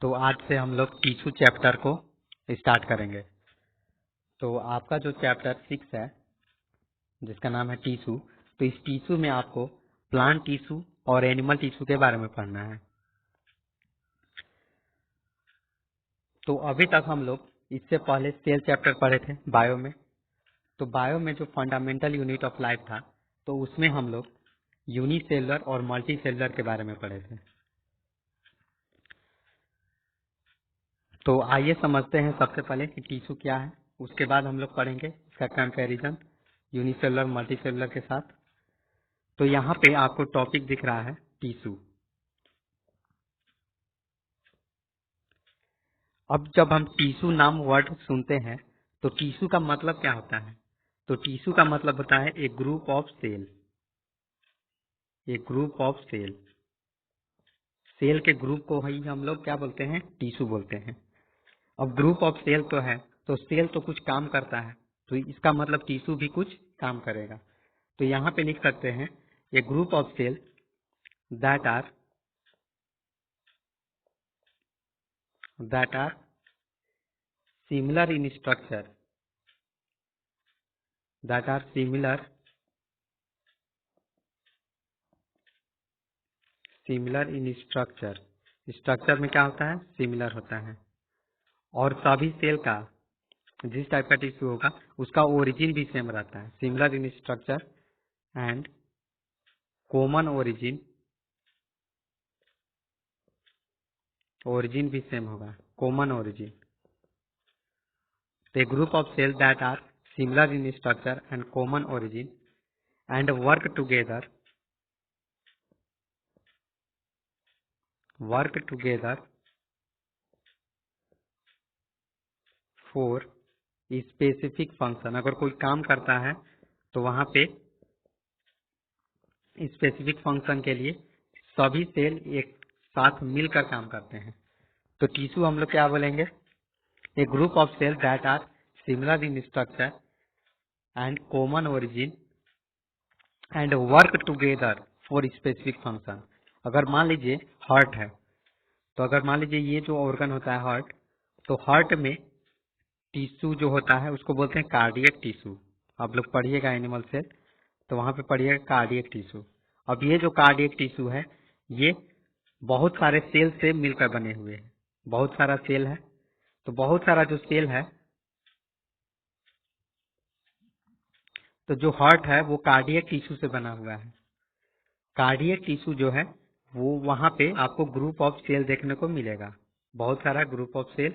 तो आज से हम लोग टिश्यू चैप्टर को स्टार्ट करेंगे। तो आपका जो चैप्टर 6 है जिसका नाम है टिश्यू, तो इस टिश्यू में आपको प्लांट टिश्यू और एनिमल टिश्यू के बारे में पढ़ना है। तो अभी तक हम लोग इससे पहले सेल चैप्टर पढ़े थे बायो में। तो बायो में जो फंडामेंटल यूनिट ऑफ लाइफ था, तो उसमें हम लोग यूनिसेलुलर और मल्टी सेलुलर के बारे में पढ़े थे। तो आइए समझते हैं सबसे पहले कि टिश्यू क्या है, उसके बाद हम लोग पढ़ेंगे इसका कंपैरिजन यूनिसेलुलर मल्टी सेलुलर के साथ। तो यहाँ पे आपको टॉपिक दिख रहा है टिश्यू। अब जब हम टिश्यू नाम वर्ड सुनते हैं तो टिश्यू का मतलब क्या होता है? तो टिश्यू का मतलब होता है एक ग्रुप ऑफ सेल। एक ग्रुप ऑफ सेल, सेल के ग्रुप को ही हम लोग क्या बोलते हैं? टिश्यू बोलते हैं। अब ग्रुप ऑफ सेल तो है, तो सेल तो कुछ काम करता है, तो इसका मतलब टिश्यू भी कुछ काम करेगा। तो यहाँ पे लिख सकते हैं a group of cell that are similar in structure, that are similar in structure। Structure में क्या होता है? सिमिलर होता है। और सभी सेल का जिस टाइप का टिश्यू होगा उसका ओरिजिन भी सेम रहता है। Similar in structure and common origin, origin भी सेम होगा, common origin. A group of cell that are similar in structure and common origin and work together for specific function. अगर कोई काम करता है तो वहां पे स्पेसिफिक फंक्शन के लिए सभी सेल एक साथ मिलकर काम करते हैं। तो टिश्यू हम लोग क्या बोलेंगे? A group of cell that are similar in structure and common origin and work together for specific function. अगर मान लीजिए हार्ट है, तो अगर मान लीजिए ये जो ऑर्गन होता है हार्ट, तो हार्ट में टिश्यू जो होता है उसको बोलते हैं कार्डियक टिश्यू। आप लोग पढ़िएगा एनिमल सेल, तो वहां पे पढ़िएगा कार्डियक टिश्यू। अब ये जो कार्डियक टिश्यू है ये बहुत सारे सेल से मिलकर बने हुए हैं। बहुत सारा सेल है, तो बहुत सारा जो सेल है, तो जो हार्ट है वो कार्डियक टिश्यू से बना हुआ है। कार्डियक टिश्यू जो है वो वहां पे आपको ग्रुप ऑफ सेल देखने को मिलेगा। बहुत सारा ग्रुप ऑफ सेल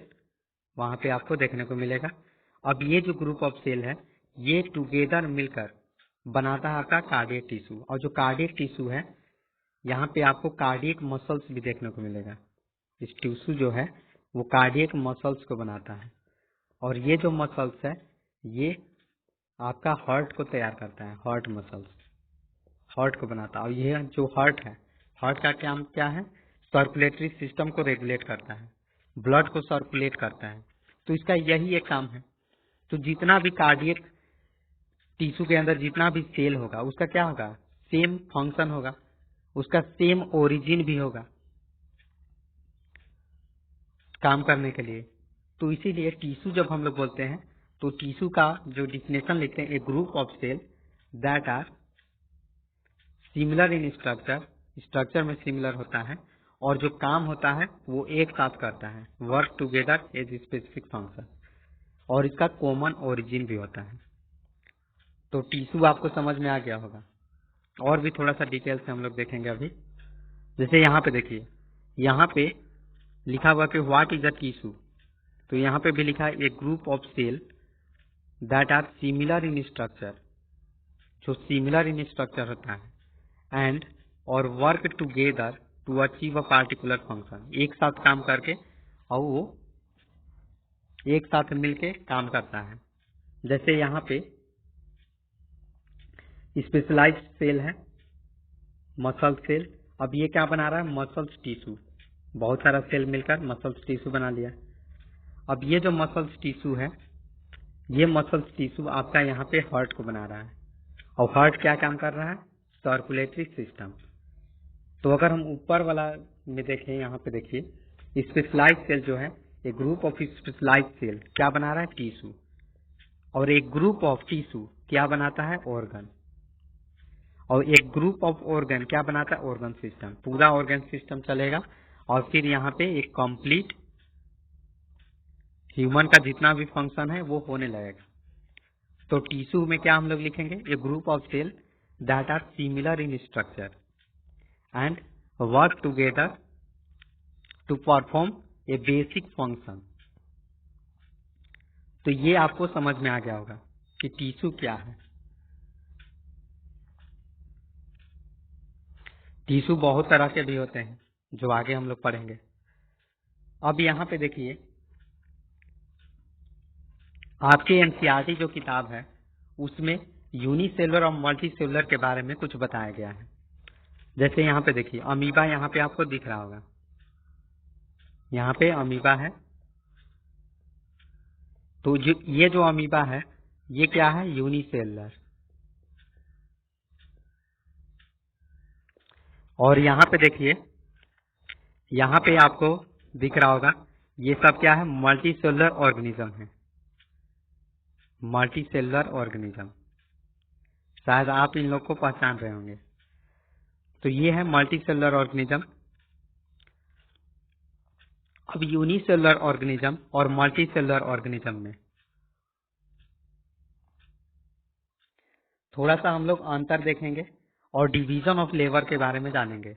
वहां पे आपको देखने को मिलेगा। अब ये जो ग्रुप ऑफ सेल है ये टुगेदर मिलकर बनाता है आपका कार्डियक टिश्यू। और जो कार्डियक टिश्यू है यहाँ पे आपको कार्डियक मसल्स भी देखने को मिलेगा। इस टिश्यू जो है वो कार्डियक मसल्स को बनाता है, और ये जो मसल्स है ये आपका हार्ट को तैयार करता है। हार्ट मसल्स हार्ट को बनाता है। और ये जो हार्ट है, हार्ट का काम क्या है? सर्कुलेटरी सिस्टम को रेगुलेट करता है, ब्लड को सर्कुलेट करता है। तो इसका यही एक काम है। तो जितना भी कार्डियक टिश्यू के अंदर जितना भी सेल होगा उसका क्या होगा? सेम फंक्शन होगा, उसका सेम ओरिजिन भी होगा काम करने के लिए। तो इसीलिए टिश्यू जब हम लोग बोलते हैं तो टिश्यू का जो डिफिनेशन लिखते हैं, a group of cell that are similar in structure, structure में सिमिलर होता है, और जो काम होता है वो एक साथ करता है, work together as specific function, और इसका कॉमन ओरिजिन भी होता है। तो टिश्यू आपको समझ में आ गया होगा। और भी थोड़ा सा डिटेल से हम लोग देखेंगे अभी। जैसे यहाँ पे देखिए, यहाँ पे लिखा हुआ कि व्हाट इज अ टिश्यू। तो यहाँ पे भी लिखा है a group of cell that are similar in structure, जो सिमिलर इन स्ट्रक्चर होता है, एंड और work together to achieve a particular function. एक साथ काम करके और वो एक साथ मिलके काम करता है। जैसे यहाँ पे स्पेशलाइज्ड सेल है, मसल सेल। अब ये क्या बना रहा है? Muscles tissue. बहुत सारा सेल मिलकर मसल्स टिश्यू बना लिया। अब ये जो मसल्स टिश्यू है, ये मसल्स टिश्यू आपका यहाँ पे हार्ट को बना रहा है। और हार्ट क्या काम कर रहा है? Circulatory system. तो अगर हम ऊपर वाला में देखें, यहाँ पे देखिए, स्पेशलाइज्ड सेल जो है, एक ग्रुप ऑफ स्पेशलाइज्ड सेल क्या बना रहा है, टिश्यू, और एक ग्रुप ऑफ टिश्यू क्या बनाता है, ऑर्गन, और एक ग्रुप ऑफ ऑर्गन क्या बनाता है, ऑर्गन सिस्टम। पूरा ऑर्गन सिस्टम चलेगा और फिर यहाँ पे एक कंप्लीट ह्यूमन का जितना भी फंक्शन है वो होने लगेगा। तो टिश्यू में क्या हम लोग लिखेंगे, a group of cell that are similar in structure and work together to perform a basic function. तो ये आपको समझ में आ गया होगा कि टिश्यू क्या है। टिश्यू बहुत तरह के भी होते हैं जो आगे हम लोग पढ़ेंगे। अब यहाँ पे देखिए, आपके एनसीईआरटी जो किताब है उसमें यूनिसेलुलर और मल्टीसेलुलर के बारे में कुछ बताया गया है। जैसे यहाँ पे देखिए, अमीबा यहाँ पे आपको दिख रहा होगा, यहाँ पे अमीबा है। तो ये जो अमीबा है ये क्या है, यूनिसेलुलर। और यहाँ पे देखिए, यहाँ पे आपको दिख रहा होगा ये सब क्या है, मल्टीसेलुलर ऑर्गेनिज्म है, मल्टीसेलुलर ऑर्गेनिज्म। शायद आप इन लोग को पहचान रहे होंगे। तो ये है मल्टीसेलुलर ऑर्गेनिज्म। अब यूनिसेलुलर ऑर्गेनिज्म और मल्टीसेलुलर ऑर्गेनिज्म में थोड़ा सा हम लोग अंतर देखेंगे और डिवीजन ऑफ लेबर के बारे में जानेंगे।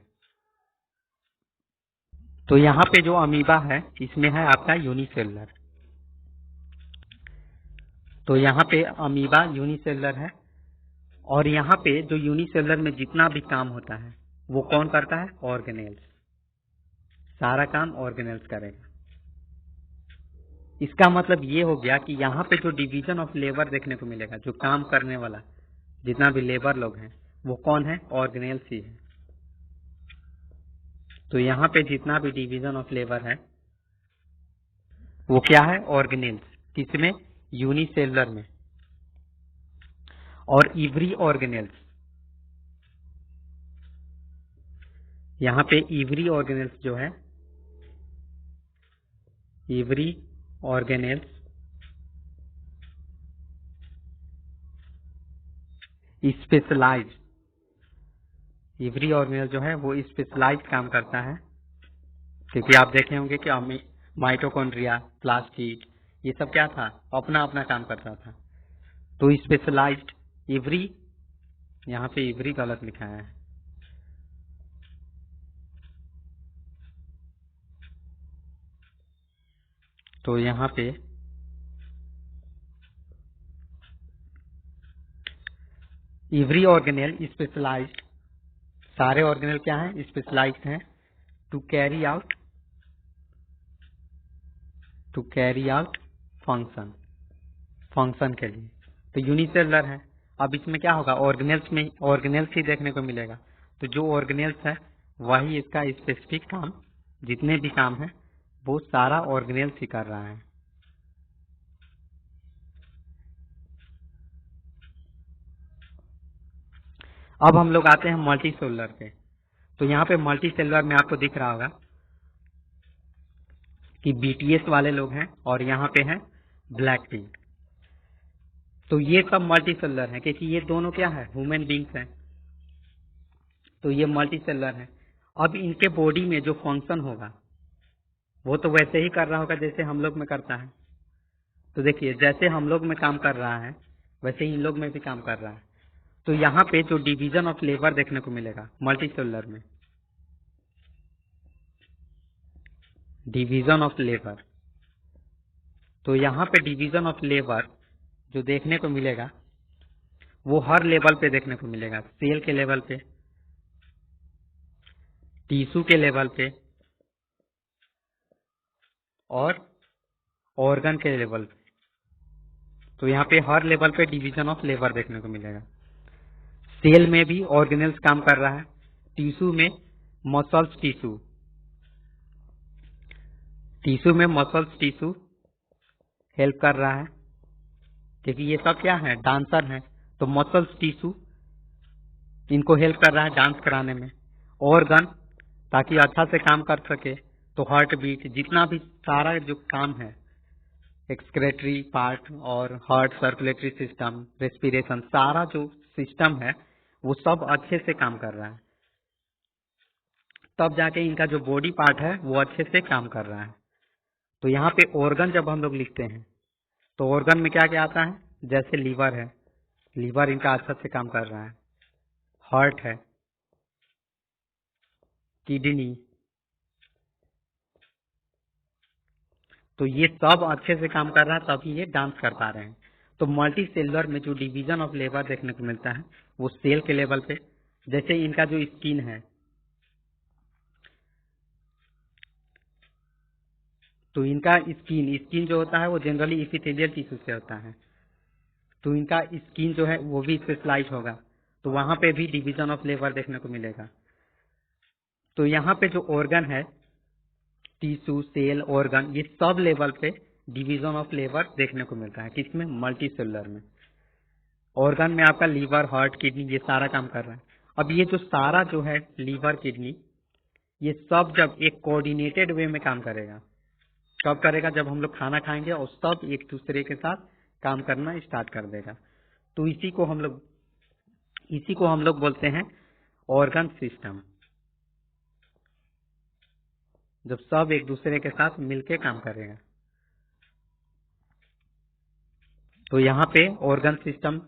तो यहाँ पे जो अमीबा है इसमें है आपका यूनिसेलुलर। तो यहाँ पे अमीबा यूनिसेलुलर है, और यहाँ पे जो यूनिसेलुलर में जितना भी काम होता है वो कौन करता है, ऑर्गेनेल्स। सारा काम ऑर्गेनेल्स करेगा। इसका मतलब ये हो गया कि यहाँ पे जो डिवीजन ऑफ लेबर देखने को मिलेगा, जो काम करने वाला जितना भी लेबर लोग हैं वो कौन है, ऑर्गेनेल्स ही है। तो यहाँ पे जितना भी डिवीजन ऑफ लेबर है वो क्या है, ऑर्गेनेल्स। किसमें, यूनिसेलुलर में। और इवरी ऑर्गेनेल्स, यहाँ पे इवरी ऑर्गेनेल्स जो है, every organelles specialized, every organelle जो है वो स्पेशलाइज्ड काम करता है। क्योंकि आप देखे होंगे कि माइटोकॉन्ड्रिया, प्लास्टिड, ये सब क्या था, अपना अपना काम करता था। तो स्पेशलाइज्ड इवरी, यहाँ पे इवरी गलत लिखा है, तो यहाँ पे इवरी ऑर्गेनेल स्पेशलाइज्ड, सारे ऑर्गेनेल क्या हैं, स्पेशलाइज्ड हैं to carry out function, function के लिए। तो यूनिसेलुलर है। अब इसमें क्या होगा, ऑर्गेनेल्स में ऑर्गेनेल्स ही देखने को मिलेगा। तो जो ऑर्गेनेल्स है वही इसका स्पेसिफिक काम, जितने भी काम है वो सारा ऑर्गेनेल्स ही कर रहा है। अब हम लोग आते हैं मल्टीसेलुलर पे। तो यहाँ पे मल्टीसेलुलर में आपको दिख रहा होगा कि बीटीएस वाले लोग हैं और यहाँ पे है ब्लैक पिंक। तो ये सब मल्टीसेलुलर है क्योंकि ये दोनों क्या है, ह्यूमन बींग्स हैं। तो ये मल्टीसेलुलर है। अब इनके बॉडी में जो फंक्शन होगा वो तो वैसे ही कर रहा होगा जैसे हम लोग में करता है। तो देखिए, जैसे हम लोग में काम कर रहा है वैसे ही इन लोग में भी काम कर रहा है। तो यहाँ पे जो डिवीजन ऑफ लेबर देखने को मिलेगा मल्टीसेलुलर में, डिवीजन ऑफ लेबर, तो यहाँ पे डिवीजन ऑफ लेबर जो देखने को मिलेगा वो हर लेवल पे देखने को मिलेगा। सेल के लेवल पे, टिश्यू के लेवल पे और ऑर्गन के लेवल पे। तो यहाँ पे हर लेवल पे डिवीजन ऑफ लेबर देखने को मिलेगा। सेल में भी ऑर्गेनेल्स काम कर रहा है, टिश्यू में मसल्स टिश्यू, टिश्यू में मसल्स टिश्यू हेल्प कर रहा है क्योंकि ये सब क्या है, डांसर हैं। तो मसल्स टिश्यू इनको हेल्प कर रहा है डांस कराने में। ऑर्गन ताकि अच्छा से काम कर सके तो हार्ट बीट, जितना भी सारा जो काम है, एक्सक्रेटरी पार्ट और हार्ट सर्कुलेटरी सिस्टम, रेस्पिरेशन, सारा जो सिस्टम है वो सब अच्छे से काम कर रहा है, तब जाके इनका जो बॉडी पार्ट है वो अच्छे से काम कर रहा है। तो यहाँ पे ऑर्गन जब हम लोग लिखते हैं तो ऑर्गन में क्या क्या आता है, जैसे लीवर है, लीवर इनका अच्छा से काम कर रहा है, हार्ट है, किडनी, तो ये सब अच्छे से काम कर रहा है, तभी ये डांस कर पा रहे हैं। तो मल्टी सेलुलर में जो डिवीजन ऑफ लेबर देखने को मिलता है वो सेल के लेवल पे, जैसे इनका जो स्किन है, तो इनका स्किन जो होता है वो जनरली इपिथेलियल टिश्यू से होता है, तो इनका स्किन जो है वो भी स्पेशलाइज होगा, तो वहां पे भी डिवीजन ऑफ लेबर देखने को मिलेगा। तो यहाँ पे जो ऑर्गन है, टिश्यू, सेल, ऑर्गन, ये सब लेवल पे डिवीजन ऑफ लेबर देखने को मिलता है, किसमें, मल्टी सेलुलर में। ऑर्गन में आपका लीवर, हार्ट, किडनी, ये सारा काम कर रहा है। अब ये जो सारा जो है लीवर, किडनी, ये सब जब एक कोऑर्डिनेटेड वे में काम करेगा, कब करेगा, जब हम लोग खाना खाएंगे और सब एक दूसरे के साथ काम करना स्टार्ट कर देगा। तो इसी को हम लोग बोलते हैं ऑर्गन सिस्टम, जब सब एक दूसरे के साथ मिलके काम करेगा। तो यहाँ पे ऑर्गन सिस्टम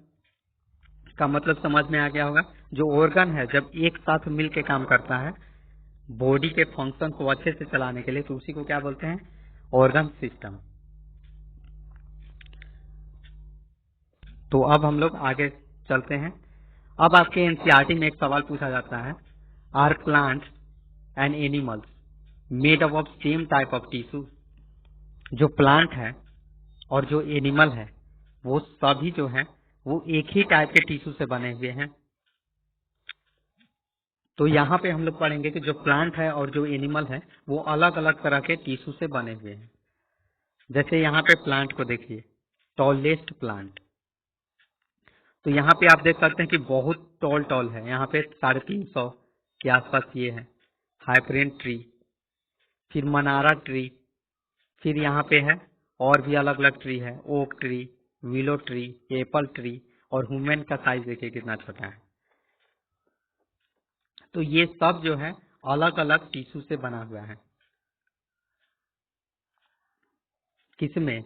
का मतलब समझ में आ गया होगा। जो ऑर्गन है जब एक साथ मिलके काम करता है बॉडी के फंक्शन को अच्छे से चलाने के लिए, तो उसी को क्या बोलते हैं, ऑर्गन सिस्टम। तो अब हम लोग आगे चलते हैं। अब आपके एनसीईआरटी में एक सवाल पूछा जाता है, are plants and animals made up of same type of tissue. जो प्लांट है और जो एनिमल है वो सभी जो है वो एक ही टाइप के टिश्यू से बने हुए हैं। तो यहाँ पे हम लोग पढ़ेंगे कि जो प्लांट है और जो एनिमल है वो अलग अलग तरह के टिश्यू से बने हुए हैं। जैसे यहाँ पे प्लांट को देखिए, टॉलेस्ट प्लांट, तो यहाँ पे आप देख सकते हैं कि बहुत टॉल है। यहाँ पे 350 के आसपास ये है हाइपरेन ट्री, फिर मनारा ट्री, फिर यहाँ पे है और भी अलग अलग ट्री है, oak tree, willow tree, Apple tree, और ह्यूमन का साइज देखिए कितना छोटा है। तो ये सब जो है अलग अलग टिश्यू से बना हुआ है। किसमें,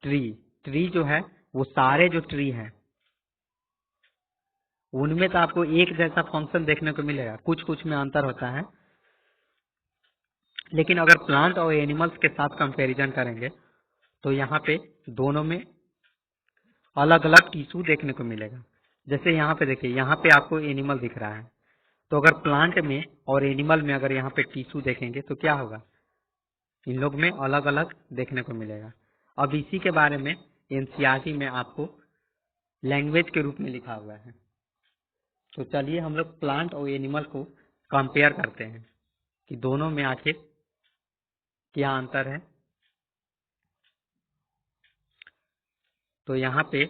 ट्री जो है वो सारे जो ट्री हैं उनमें तो आपको एक जैसा फंक्शन देखने को मिलेगा, कुछ कुछ में अंतर होता है, लेकिन अगर प्लांट और एनिमल्स के साथ कंपैरिजन करेंगे तो यहाँ पे दोनों में अलग अलग टिश्यू देखने को मिलेगा। जैसे यहाँ पे देखिए, यहाँ पे आपको एनिमल दिख रहा है, तो अगर प्लांट में और एनिमल में अगर यहाँ पे टिश्यू देखेंगे तो क्या होगा, इन लोग में अलग अलग देखने को मिलेगा। अब इसी के बारे में एनसीईआरटी में आपको लैंग्वेज के रूप में लिखा हुआ है। तो चलिए हम लोग प्लांट और एनिमल को कंपेयर करते हैं कि दोनों में आखिर क्या अंतर है। तो यहाँ पे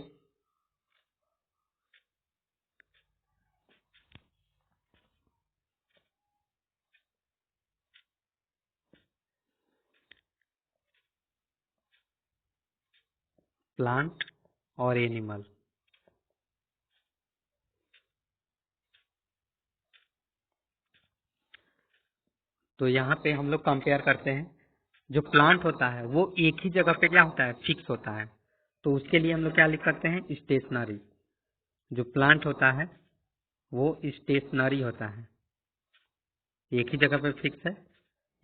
प्लांट और एनिमल, तो यहाँ पे हम लोग कंपेयर करते हैं। जो प्लांट होता है वो एक ही जगह पे क्या होता है, फिक्स होता है, तो उसके लिए हम लोग क्या लिख सकते हैं, स्टेशनरी। जो प्लांट होता है वो स्टेशनरी होता है, एक ही जगह पे फिक्स है,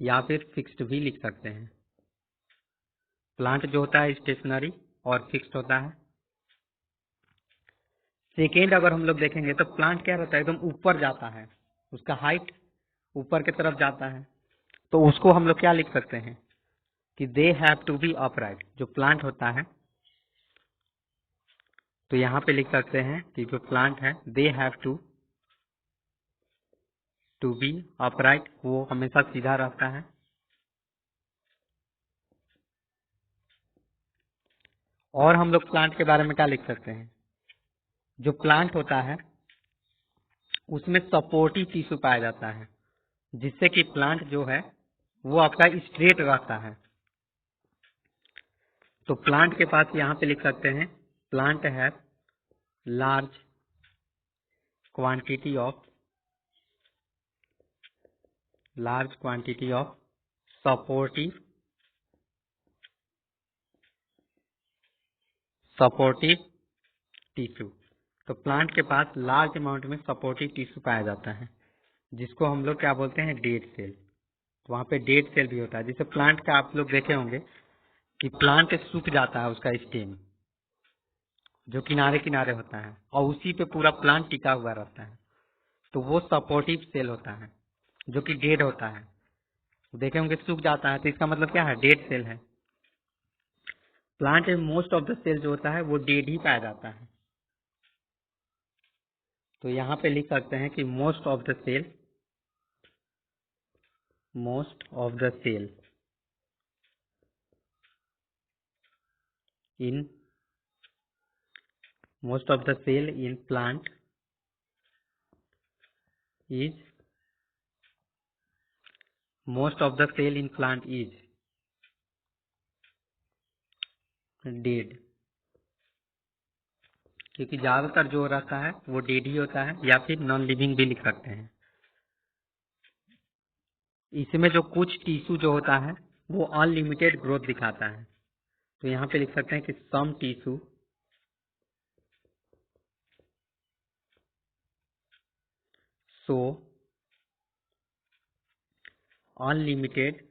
या फिर फिक्स्ड भी लिख सकते हैं। प्लांट जो होता है स्टेशनरी और फिक्स्ड होता है। सेकेंड अगर हम लोग देखेंगे तो प्लांट क्या रहता है, एकदम ऊपर जाता है, उसका हाइट ऊपर की तरफ जाता है, तो उसको हम लोग क्या लिख सकते हैं कि they have to be upright. जो प्लांट होता है तो यहाँ पे लिख सकते हैं कि जो प्लांट है they have to be upright, वो हमेशा सीधा रहता है। और हम लोग प्लांट के बारे में क्या लिख सकते हैं, जो प्लांट होता है उसमें सपोर्टिव टिश्यू पाया जाता है, जिससे कि प्लांट जो है वो आपका स्ट्रेट रहता है। तो प्लांट के पास यहाँ पे लिख सकते हैं प्लांट है large quantity of supportive tissue. तो प्लांट के पास लार्ज अमाउंट में सपोर्टिव टिश्यू पाया जाता है, जिसको हम लोग क्या बोलते हैं, डेड सेल। वहाँ पे डेड सेल भी होता है। जैसे प्लांट का आप लोग देखे होंगे कि प्लांट सूख जाता है, उसका स्टेम जो किनारे किनारे होता है और उसी पे पूरा प्लांट टिका हुआ रहता है, तो वो सपोर्टिव सेल होता है जो कि डेड होता है। देखे होंगे सूख जाता है, तो इसका मतलब क्या है, डेड सेल है। प्लांट में मोस्ट ऑफ द सेल जो होता है वो डेड ही पाया जाता है। तो यहाँ पे लिख सकते हैं कि most of the cell in plant is dead, क्योंकि ज्यादातर जो रहता है वो डेड ही होता है, या फिर नॉन लिविंग भी लिख सकते हैं। इसमें जो कुछ टिश्यू जो होता है वो अनलिमिटेड ग्रोथ दिखाता है। तो यहाँ पे लिख सकते हैं कि some tissue show unlimited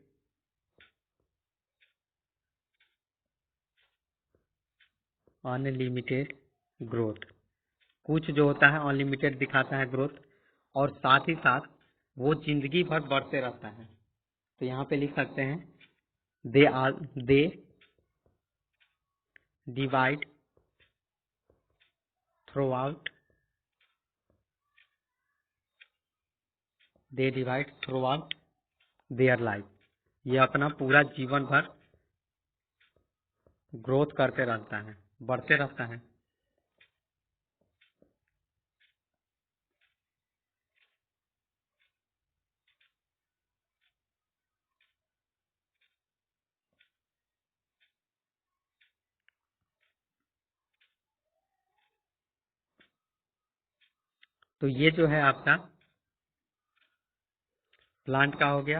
growth. कुछ जो होता है अनलिमिटेड दिखाता है ग्रोथ, और साथ ही साथ वो जिंदगी भर बढ़ते रहता है। तो यहाँ पे लिख सकते हैं they divide through out their life. ये अपना पूरा जीवन भर ग्रोथ करते रहता है, बढ़ते रहता है। तो ये जो है आपका प्लांट का हो गया।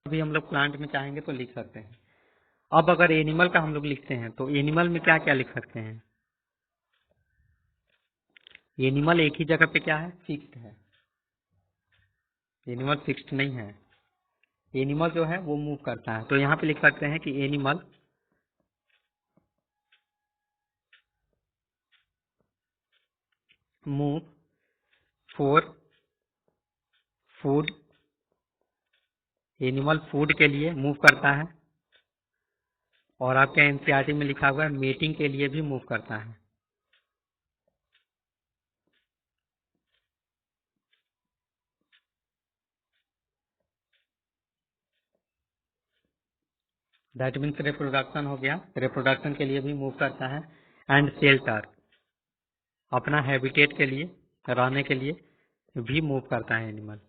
अभी हम लोग प्लांट में चाहेंगे तो लिख सकते हैं। अब अगर एनिमल का हम लोग लिखते हैं तो एनिमल में क्या क्या लिख सकते हैं। एनिमल एक ही जगह पे क्या है, फिक्स्ड है। एनिमल फिक्स्ड नहीं है, एनिमल जो है वो मूव करता है। तो यहाँ पे लिख सकते हैं कि animal move for food. Animal food के लिए मूव करता है, और आपके एनसीईआरटी में लिखा हुआ है मीटिंग के लिए भी मूव करता है। दैट मीन्स रिप्रोडक्शन हो गया, रिप्रोडक्शन के लिए भी मूव करता है। एंड शेल्टर, अपना हैबिटेट के लिए, रहने के लिए भी मूव करता है एनिमल।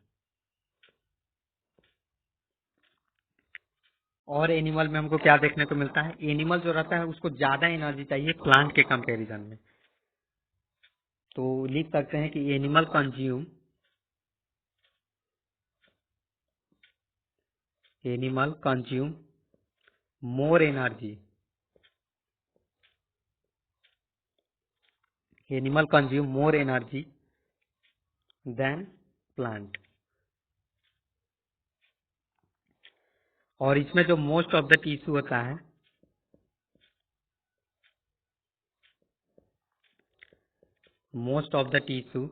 और एनिमल में हमको क्या देखने को मिलता है, एनिमल जो रहता है उसको ज्यादा एनर्जी चाहिए प्लांट के कंपैरिजन में। तो लिख सकते हैं कि animal consume more energy than plant. और इसमें जो मोस्ट ऑफ द टिश्यू होता है, most of the tissue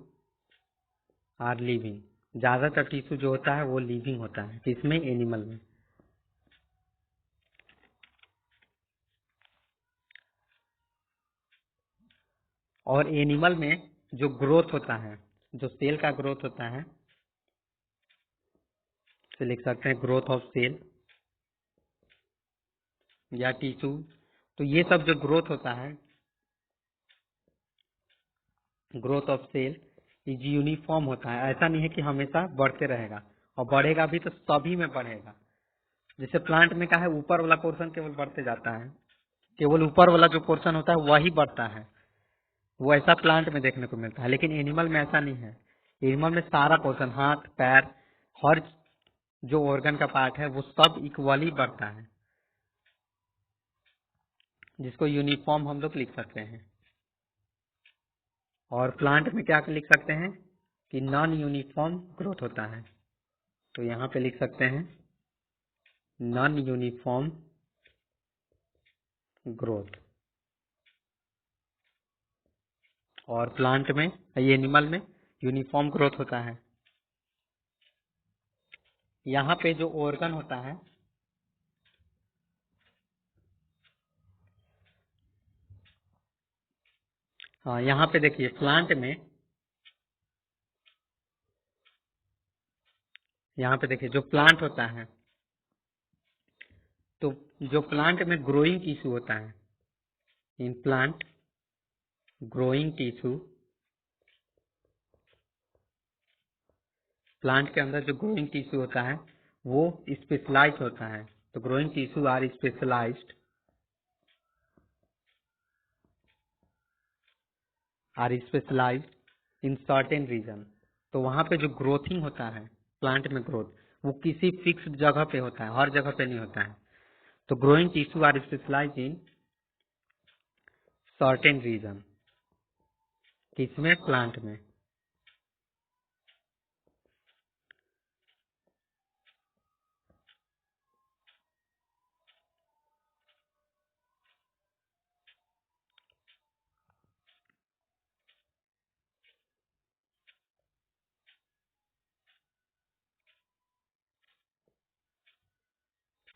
are living. ज्यादातर टिश्यू जो होता है वो लिविंग होता है, इसमें एनिमल में। और एनिमल में जो ग्रोथ होता है, जो सेल का ग्रोथ होता है, तो लिख सकते हैं ग्रोथ ऑफ सेल या टिश्यू। तो ये सब जो ग्रोथ होता है, growth of cell is uniform होता है। ऐसा नहीं है कि हमेशा बढ़ते रहेगा, और बढ़ेगा भी तो सभी में बढ़ेगा। जैसे प्लांट में क्या है, ऊपर वाला पोर्शन केवल बढ़ते जाता है, केवल ऊपर वाला जो पोर्शन होता है वही बढ़ता है, वो ऐसा प्लांट में देखने को मिलता है। लेकिन एनिमल में ऐसा नहीं है। एनिमल में सारा पोर्शन, हाथ पैर, हर जो ऑर्गन का पार्ट है वो सब इक्वली बढ़ता है, जिसको यूनिफॉर्म हम लोग लिख सकते हैं। और प्लांट में क्या लिख सकते हैं कि नॉन यूनिफॉर्म ग्रोथ होता है। तो यहाँ पे लिख सकते हैं नॉन यूनिफॉर्म ग्रोथ। और प्लांट में, ये एनिमल में यूनिफॉर्म ग्रोथ होता है। यहाँ पे जो ऑर्गन होता है, हाँ यहाँ पे देखिए प्लांट में, यहाँ पे देखिए जो प्लांट होता है, तो जो प्लांट में ग्रोइंग टिश्यू होता है, in plant growing tissue, plant के अंदर जो ग्रोइंग टिश्यू होता है वो स्पेशलाइज होता है। तो growing tissue are specialized, in certain region. तो वहां पे जो ग्रोथिंग होता है, प्लांट में ग्रोथ, वो किसी फिक्स्ड जगह पे होता है, हर जगह पे नहीं होता है। तो growing tissue are specialize in certain region, किसमें, प्लांट में।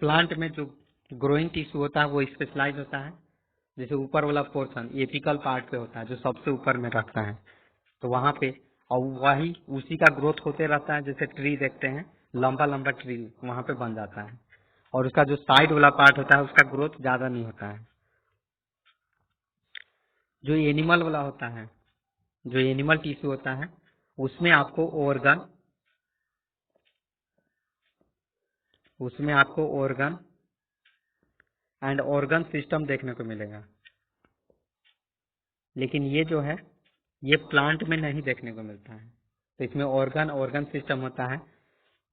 प्लांट में जो ग्रोइंग टिश्यू होता है वो स्पेशलाइज होता है। जैसे ऊपर वाला पोर्शन एपिकल पार्ट पे होता है, जो सबसे ऊपर में रखता है, तो वहां पे, और वही उसी का ग्रोथ होते रहता है। जैसे ट्री देखते हैं, लंबा लंबा ट्री वहां पे बन जाता है, और उसका जो साइड वाला पार्ट होता है उसका ग्रोथ ज्यादा नहीं होता है। जो एनिमल वाला होता है, जो एनिमल टिश्यू होता है, उसमें आपको ऑर्गन, उसमें आपको ऑर्गन एंड ऑर्गन सिस्टम देखने को मिलेगा। लेकिन ये जो है, ये प्लांट में नहीं देखने को मिलता है। तो इसमें ऑर्गन ऑर्गन सिस्टम होता है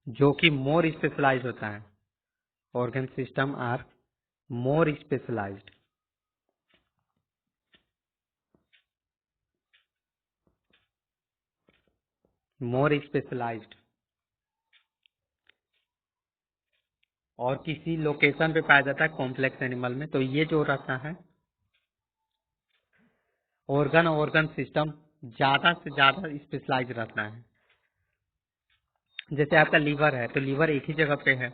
जो कि मोर स्पेशलाइज होता है। Organ system are more specialized, more specialized, और किसी लोकेशन पे पाया जाता है कॉम्प्लेक्स एनिमल में। तो ये जो रहता है ऑर्गन ऑर्गन सिस्टम, ज्यादा से ज्यादा स्पेशलाइज रहता है। जैसे आपका लीवर है, तो लीवर एक ही जगह पे है,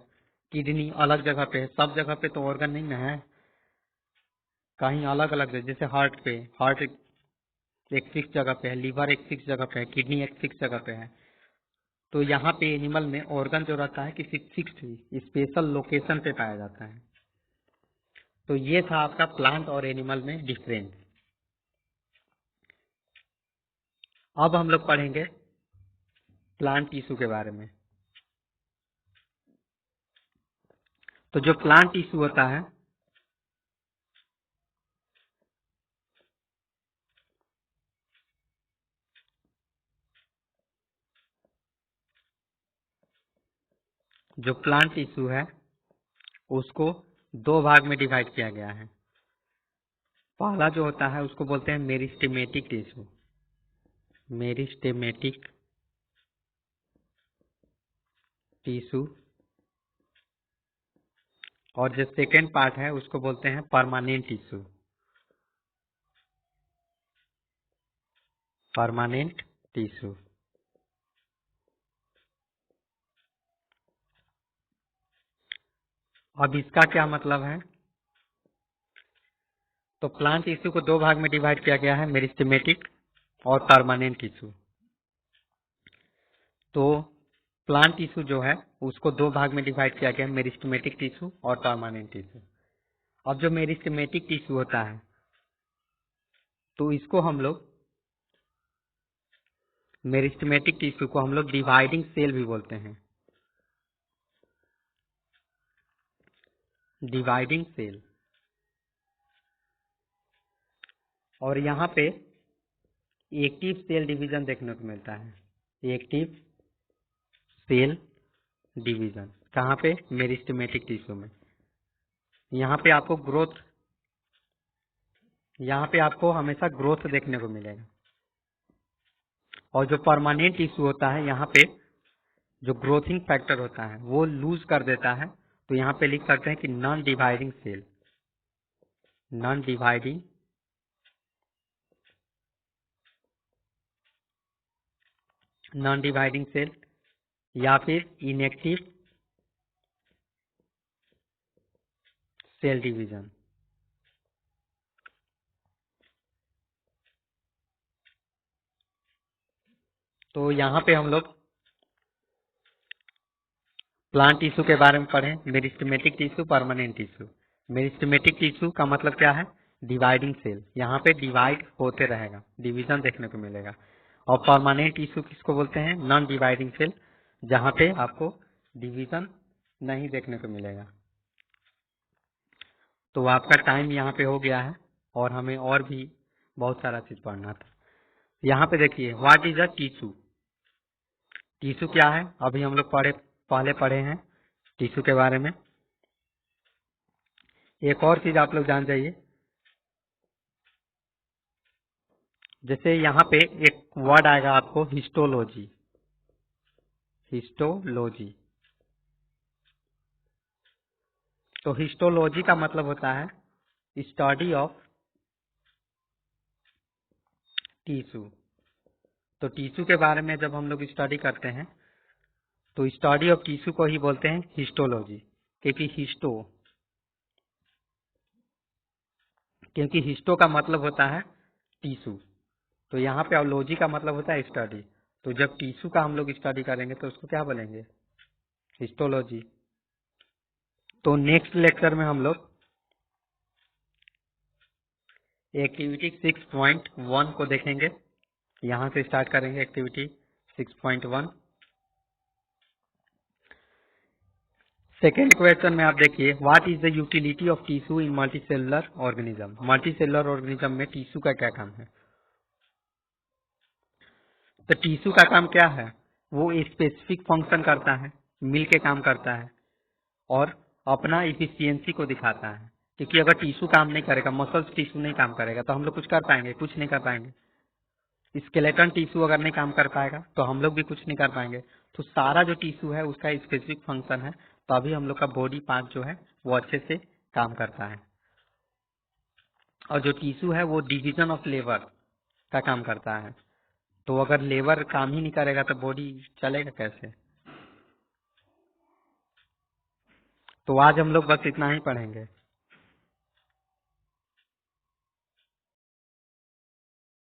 किडनी अलग जगह पे है, सब जगह पे तो ऑर्गन नहीं ना है, कहीं अलग अलग है। जैसे हार्ट पे, हार्ट एक फिक्स जगह पे है, लीवर एक फिक्स जगह पे है, किडनी एक फिक्स जगह पे है। तो यहाँ पे एनिमल में ऑर्गन जो रहता है किसी फिक्स्ड स्पेशल लोकेशन पे पाया जाता है। तो ये था आपका प्लांट और एनिमल में डिफरेंस। अब हम लोग पढ़ेंगे प्लांट टिश्यू के बारे में। तो जो प्लांट टिश्यू होता है, जो प्लांट टिश्यू है उसको दो भाग में डिवाइड किया गया है। पहला जो होता है उसको बोलते हैं मेरिस्टेमेटिक टिश्यू, मेरिस्टेमेटिक टिश्यू। और जो सेकेंड पार्ट है उसको बोलते हैं परमानेंट टिश्यू, परमानेंट टिश्यू। अब इसका क्या मतलब है, तो प्लांट टिश्यू को दो भाग में डिवाइड किया गया है, मेरिस्टेमेटिक और परमानेंट टिश्यू। तो प्लांट टिश्यू जो है उसको दो भाग में डिवाइड किया गया है, मेरिस्टेमेटिक टिश्यू और परमानेंट टिश्यू। अब जो मेरिस्टेमेटिक टिश्यू होता है, तो इसको हम लोग, मेरिस्टेमेटिक टिश्यू को हम लोग डिवाइडिंग सेल भी बोलते हैं। Dividing cell. और यहाँ पे एक्टिव सेल डिवीजन देखने को मिलता है, एक्टिव सेल डिवीजन। कहाँ पे? मेरिस्टेमेटिक टिश्यू में। यहाँ पे आपको ग्रोथ, यहाँ पे आपको हमेशा ग्रोथ देखने को मिलेगा। और जो परमानेंट टिश्यू होता है, यहाँ पे जो ग्रोथिंग फैक्टर होता है वो लूज कर देता है। तो यहाँ पे लिख सकते हैं कि non dividing cell, non dividing cell, या फिर इनएक्टिव सेल डिवीजन। तो यहाँ पे हम लोग प्लांट टिश्यू के बारे में पढ़े, meristematic tissue, permanent tissue. Meristematic tissue का मतलब क्या है? डिवाइडिंग सेल, यहाँ पे डिवाइड होते रहेगा, डिवीजन देखने को मिलेगा। और परमानेंट टिश्यू किसको बोलते हैं? नॉन डिवाइडिंग सेल, जहाँ पे आपको डिवीजन नहीं देखने को मिलेगा। तो आपका टाइम यहाँ पे हो गया है और हमें और भी बहुत सारा चीज पढ़ना था। यहाँ पे देखिए, what is a tissue. Tissue क्या है? अभी हम लोग पहले पढ़े हैं टिश्यू के बारे में। एक और चीज आप लोग जान जाइए, जैसे यहाँ पे एक वर्ड आएगा आपको, हिस्टोलॉजी। हिस्टोलॉजी, तो हिस्टोलॉजी का मतलब होता है स्टडी ऑफ टिश्यू। तो टिश्यू के बारे में जब हम लोग स्टडी करते हैं तो स्टडी ऑफ टिश्यू को ही बोलते हैं हिस्टोलॉजी। क्योंकि हिस्टो का मतलब होता है टिश्यू, तो यहाँ पे लॉजी का मतलब होता है स्टडी। तो जब टिश्यू का हम लोग स्टडी करेंगे तो उसको क्या बोलेंगे? हिस्टोलॉजी। तो नेक्स्ट लेक्चर में हम लोग एक्टिविटी 6.1 को देखेंगे। यहाँ से स्टार्ट करेंगे एक्टिविटी 6.1। सेकेंड क्वेश्चन में आप देखिए, what is the utility of tissue in multicellular organism. Multicellular organism में टिश्यू का क्या काम है? तो टिश्यू का काम क्या है? वो स्पेसिफिक फंक्शन करता है, मिल के काम करता है और अपना इफिशियंसी को दिखाता है। क्योंकि अगर टिश्यू काम नहीं करेगा, मसल्स टिश्यू नहीं काम करेगा, तो हम लोग कुछ कर पाएंगे? कुछ नहीं कर पाएंगे। स्केलेटन टिश्यू अगर नहीं काम कर पाएगा तो हम लोग भी कुछ नहीं कर पाएंगे। तो सारा जो टिश्यू है उसका स्पेसिफिक फंक्शन है, तभी हम लोग का बॉडी पार्ट जो है वो अच्छे से काम करता है। और जो टिश्यू है वो डिवीजन ऑफ लेबर का काम करता है। तो अगर लेबर काम ही नहीं करेगा तो बॉडी चलेगा कैसे? तो आज हम लोग बस इतना ही पढ़ेंगे।